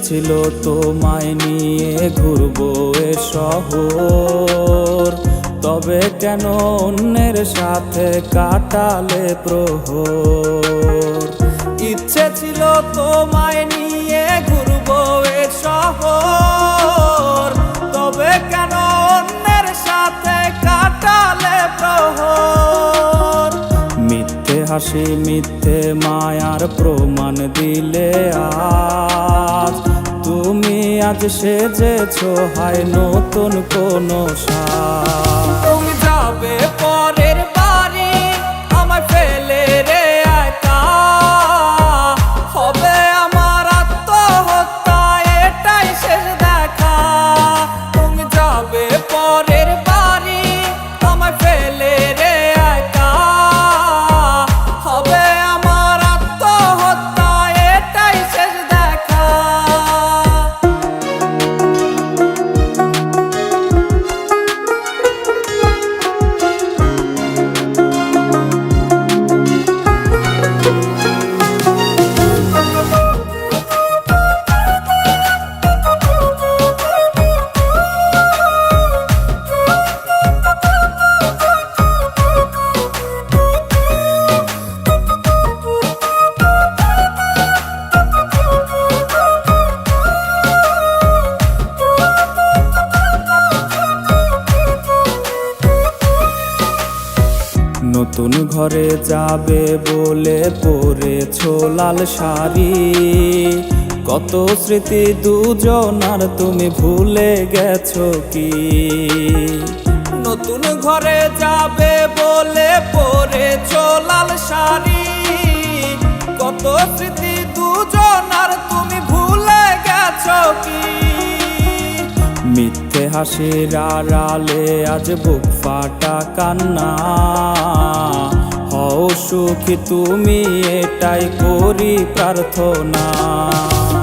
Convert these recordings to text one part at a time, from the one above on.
ছিল তোমায় নিয়ে ঘুরবো এ শহর, তবে কেন অন্যের সাথে কাটালে প্রহর। ইচ্ছে ছিল তোমায় নিয়ে ঘুরবো এ শহর, তবে কেন অন্যের সাথে কাটালে প্রহর। মিথ্যে হাসি মিথ্যে মায়ার প্রমাণ দিলে আজ, তুমি আজ সেজেছো হায় নতুন কোনো সাজ। তুমি যাবে পরের বাড়ি আমায় ফেলে রে একা, হবে আমার আত্মহত্যা এটাই শেষ দেখা। তুমি যাবে পরের বাড়ি আমায় ফেলে রে একা, হবে আমার আত্মহত্যা এটাই শেষ দেখা। নতুন ঘরে যাবে বলে পরেছো লাল শাড়ি, কত স্মৃতি দুজনার তুমি ভুলে গেছো কি? নতুন ঘরে যাবে বলে পরেছো লাল শাড়ি, কত স্মৃতি দুজনার তুমি ভুলে গেছো কি? মিথ্যে হাসির আড়ালে আজ বুক ফাটা কান্না, হও সুখী তুমি এটাই করি প্রার্থনা।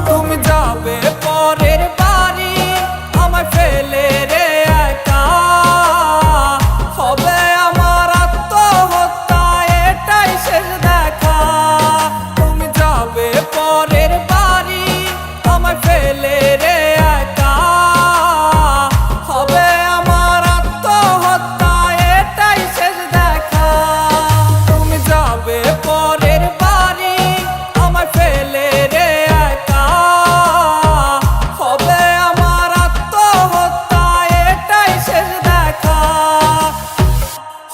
তুমি যাবে পরের বাড়ি আমায় ফেলে রে একা, হবে আমার আত্মহত্যা এটাই শেষ দেখা। তুমি যাবে পরের বাড়ি আমায় ফেলে রে একা, হবে আমার আত্মহত্যা এটাই শেষ দেখা। তুমি যাবে পরের বাড়ি আমায় ফেলে রে একা, হবে আমার আত্মহত্যা এটাই শেষ দেখা।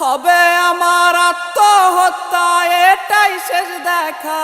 হবে আমার আত্মহত্যা এটাই শেষ দেখা।